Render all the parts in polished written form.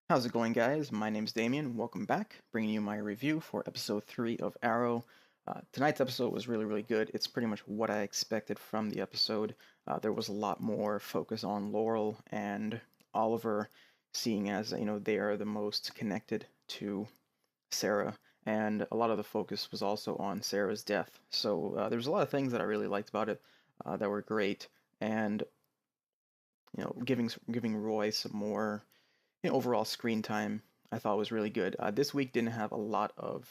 How's it going, guys? My name's Damien. Welcome back, bringing you my review for episode 3 of Arrow. Tonight's episode was really, really good. It's pretty much what I expected from the episode. There was a lot more focus on Laurel and Oliver, seeing as, they are the most connected to Sarah, and a lot of the focus was also on Sarah's death. So there's a lot of things that I really liked about it that were great, and, giving Roy some more overall screen time I thought was really good. This week didn't have a lot of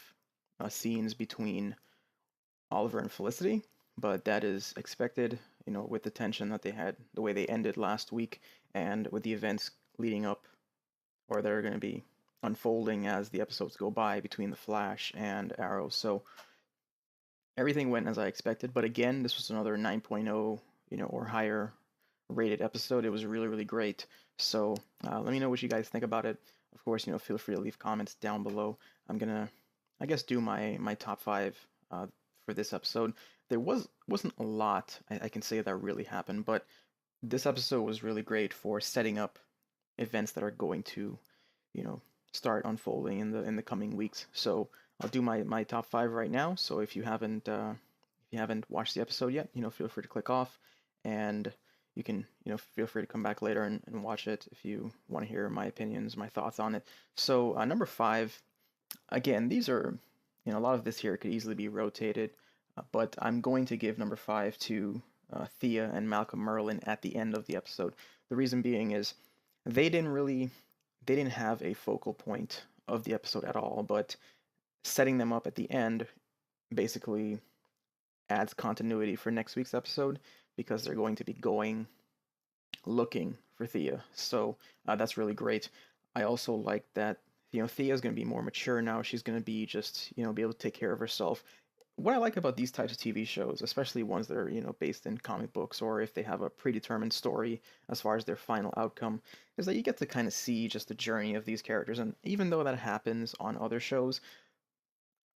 scenes between Oliver and Felicity, but that is expected, with the tension that they had, the way they ended last week, and with the events leading up, or they're going to be unfolding as the episodes go by between The Flash and Arrow. So everything went as I expected, but again, this was another 9.0, or higher rated episode. It was really, really great. So let me know what you guys think about it. Of course, feel free to leave comments down below. I'm gonna, I guess, do my top five for this episode. There wasn't a lot I can say that really happened, but this episode was really great for setting up events that are going to, you know, start unfolding in the coming weeks. So I'll do my top five right now. So if you haven't watched the episode yet, feel free to click off, and you can feel free to come back later and watch it if you want to hear my opinions, my thoughts on it. So number five, again, these are a lot of this here could easily be rotated, but I'm going to give number five to Thea and Malcolm Merlin at the end of the episode. The reason being is they didn't really they didn't have a focal point of the episode at all, but setting them up at the end basically adds continuity for next week's episode because they're going to be going looking for Thea. So that's really great. I also like that Thea is going to be more mature now. She's going to be just be able to take care of herself. What I like about these types of TV shows, especially ones that are based in comic books, or if they have a predetermined story as far as their final outcome, is that you get to kind of see just the journey of these characters. And even though that happens on other shows,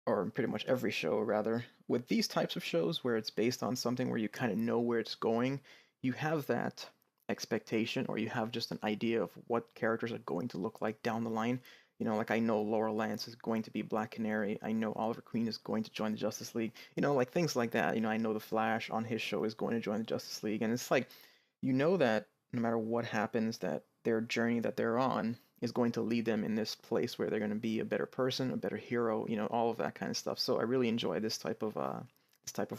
or pretty much every show rather, with these types of shows where it's based on something where you kind of know where it's going, you have that expectation, or you have just an idea of what characters are going to look like down the line. Like I know Laura Lance is going to be Black Canary. I know Oliver Queen is going to join the Justice League. Like things like that. I know the Flash on his show is going to join the Justice League, and it's like that no matter what happens, that their journey that they're on is going to lead them in this place where they're going to be a better person, a better hero, all of that kind of stuff. So I really enjoy this type of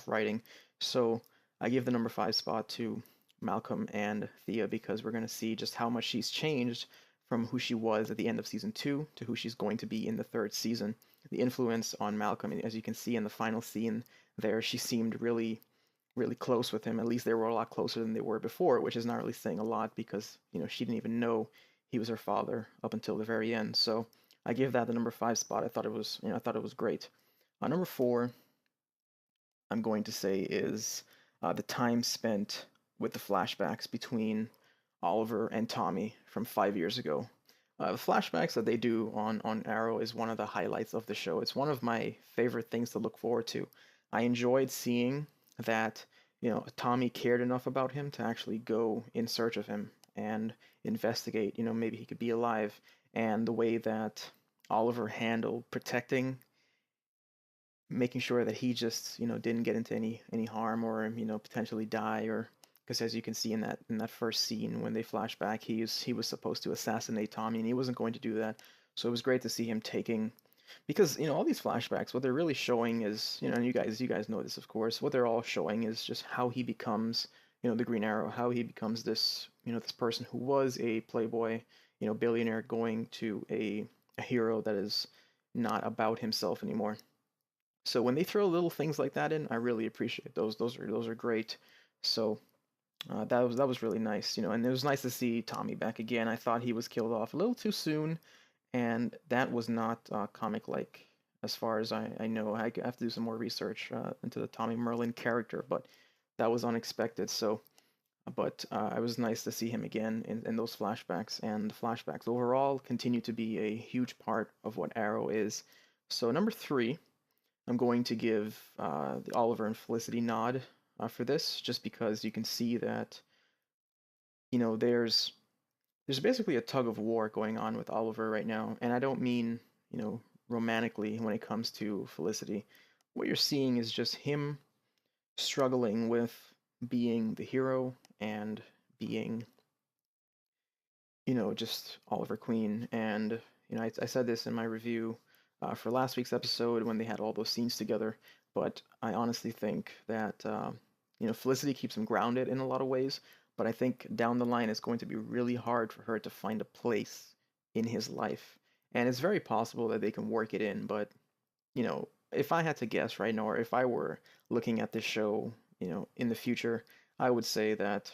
writing. So I give the number five spot to Malcolm and Thea because we're going to see just how much she's changed from who she was at the end of season two to who she's going to be in the third season. The influence on Malcolm, as you can see in the final scene there, she seemed really really close with him. At least they were a lot closer than they were before, which is not really saying a lot because she didn't even know he was her father up until the very end. So I give that the number five spot. I thought it was great. Number four, I'm going to say is the time spent with the flashbacks between Oliver and Tommy from 5 years ago. The flashbacks that they do on Arrow is one of the highlights of the show. It's one of my favorite things to look forward to. I enjoyed seeing that Tommy cared enough about him to actually go in search of him and investigate. Maybe he could be alive, and the way that Oliver handled protecting, making sure that he just didn't get into any harm or potentially die, or because as you can see in that first scene when they flash back, he was supposed to assassinate Tommy and he wasn't going to do that. So it was great to see him taking, because all these flashbacks, what they're really showing is, and you guys know this, of course, what they're all showing is just how he becomes the Green Arrow, how he becomes this person who was a playboy, billionaire, going to a hero that is not about himself anymore. So when they throw little things like that in, I really appreciate those. Those are great. So that was really nice, and it was nice to see Tommy back again. I thought he was killed off a little too soon, and that was not comic-like as far as I know. I have to do some more research into the Tommy Merlin character, but that was unexpected. So, but it was nice to see him again in those flashbacks, and the flashbacks overall continue to be a huge part of what Arrow is. So number three, I'm going to give the Oliver and Felicity nod for this, just because you can see that there's there's basically a tug of war going on with Oliver right now, and I don't mean, romantically when it comes to Felicity. What you're seeing is just him struggling with being the hero and being, just Oliver Queen. And, I said this in my review for last week's episode when they had all those scenes together, but I honestly think that, Felicity keeps him grounded in a lot of ways, but I think down the line it's going to be really hard for her to find a place in his life. And it's very possible that they can work it in, but, if I had to guess right now, or if I were looking at this show, in the future, I would say that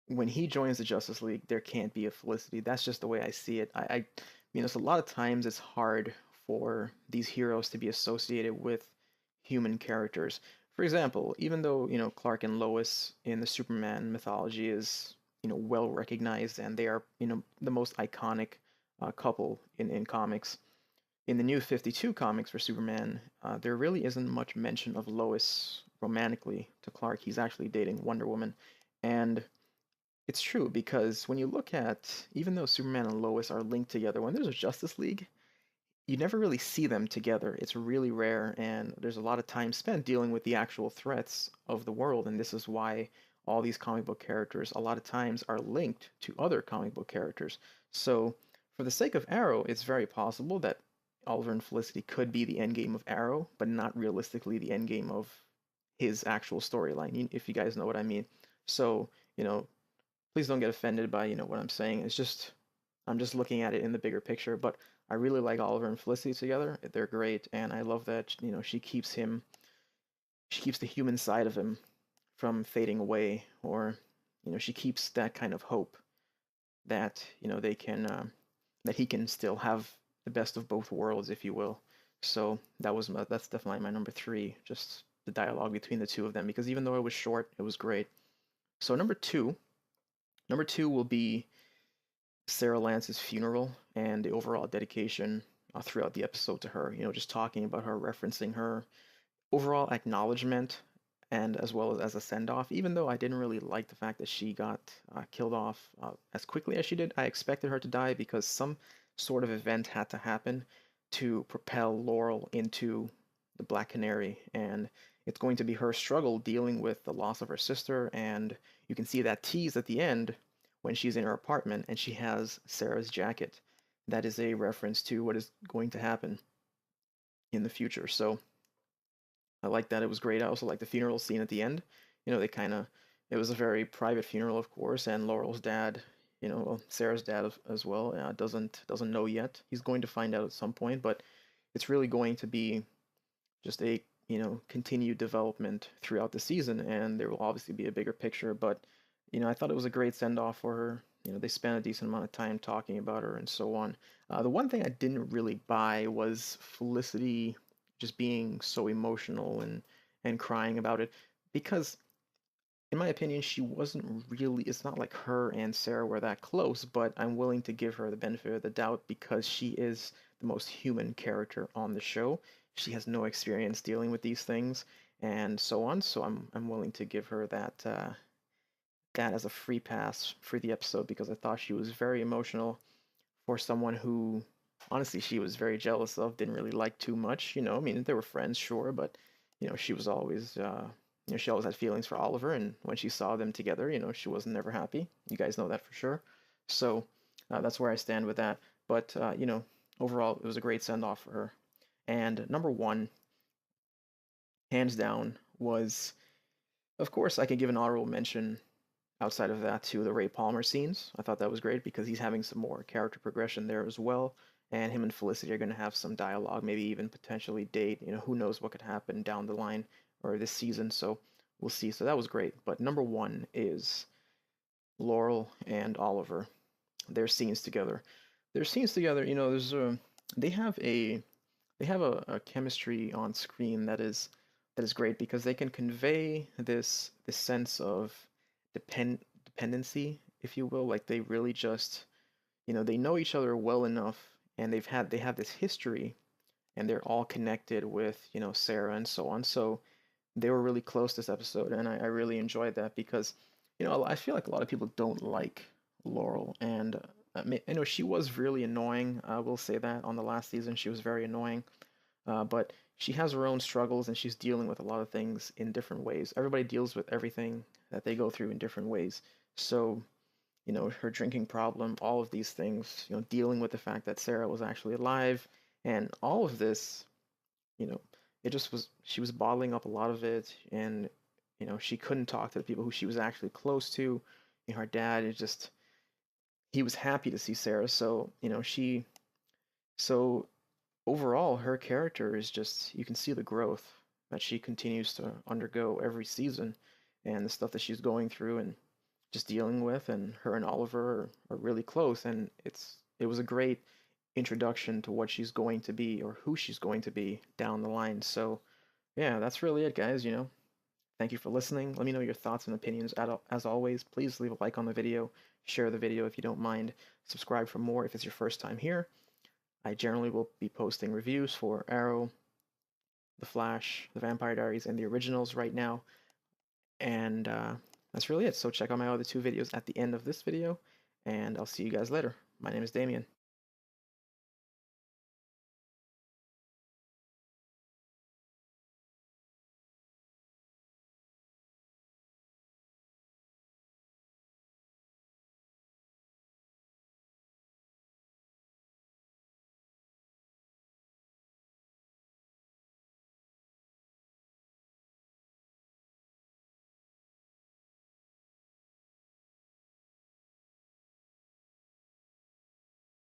when he joins the Justice League, there can't be a Felicity. That's just the way I see it. It's a lot of times it's hard for these heroes to be associated with human characters. For example, even though, Clark and Lois in the Superman mythology is, well recognized and they are, the most iconic couple in comics. In the new 52 comics for Superman, there really isn't much mention of Lois romantically to Clark. He's actually dating Wonder Woman. And it's true because when you look at, even though Superman and Lois are linked together, when there's a Justice League, you never really see them together. It's really rare, and there's a lot of time spent dealing with the actual threats of the world, and this is why all these comic book characters a lot of times are linked to other comic book characters. So, for the sake of Arrow, it's very possible that Oliver and Felicity could be the endgame of Arrow, but not realistically the endgame of his actual storyline, if you guys know what I mean. So, you know, please don't get offended by what I'm saying. It's just I'm just looking at it in the bigger picture. But I really like Oliver and Felicity together. They're great, and I love that she keeps the human side of him from fading away, or she keeps that kind of hope that they can that he can still have the best of both worlds, if you will. So that's definitely my number three. Just the dialogue between the two of them, because even though it was short, it was great. So number two will be Sarah Lance's funeral and the overall dedication throughout the episode to her. Just talking about her, referencing her, overall acknowledgement, and as well as a send off. Even though I didn't really like the fact that she got killed off as quickly as she did, I expected her to die because some sort of event had to happen to propel Laurel into the Black Canary, and it's going to be her struggle dealing with the loss of her sister. And you can see that tease at the end when she's in her apartment and she has Sarah's jacket. That is a reference to what is going to happen in the future. So I like that. It was great. I also like the funeral scene at the end. They kind of, it was a very private funeral, of course, and Laurel's dad, well, Sarah's dad as well, doesn't know yet. He's going to find out at some point, but it's really going to be just a continued development throughout the season, and there will obviously be a bigger picture. But I thought it was a great send off for her. They spent a decent amount of time talking about her and so on. The one thing I didn't really buy was Felicity just being so emotional and crying about it, because in my opinion she wasn't really, it's not like her and Sarah were that close, but I'm willing to give her the benefit of the doubt because she is the most human character on the show. She has no experience dealing with these things and so on, so I'm willing to give her that as a free pass for the episode, because I thought she was very emotional for someone who honestly she was very jealous of, didn't really like too much. I mean, they were friends, sure, but she was always she always had feelings for Oliver, and when she saw them together, she wasn't never happy. You guys know that for sure. So that's where I stand with that. But overall, it was a great send off for her. And number one, hands down, was, of course, I can give an honorable mention outside of that to the Ray Palmer scenes. I thought that was great because he's having some more character progression there as well. And him and Felicity are going to have some dialogue, maybe even potentially date. Who knows what could happen down the line or this season. So we'll see. So that was great. But number one is Laurel and Oliver. Their scenes together. Their scenes together. There's they have a a chemistry on screen that is great because they can convey this sense of dependency, if you will. Like they really just, they know each other well enough, and they have this history, and they're all connected with Sarah and so on. So they were really close this episode, and I really enjoyed that because I feel like a lot of people don't like Laurel, and she was really annoying. I will say that on the last season she was very annoying, but she has her own struggles and she's dealing with a lot of things in different ways. Everybody deals with everything that they go through in different ways. So, her drinking problem, all of these things, dealing with the fact that Sarah was actually alive, and all of this, you know, it just was, she was bottling up a lot of it, and, she couldn't talk to the people who she was actually close to. Her dad, he was happy to see Sarah, so, so overall, her character is just, you can see the growth that she continues to undergo every season and the stuff that she's going through and just dealing with, and her and Oliver are really close, and it was a great introduction to what she's going to be or who she's going to be down the line. So, yeah, that's really it, guys. Thank you for listening. Let me know your thoughts and opinions. As always, please leave a like on the video, share the video if you don't mind, subscribe for more if it's your first time here. I generally will be posting reviews for Arrow, The Flash, The Vampire Diaries, and the originals right now. And that's really it. So check out my other two videos at the end of this video, and I'll see you guys later. My name is Damien.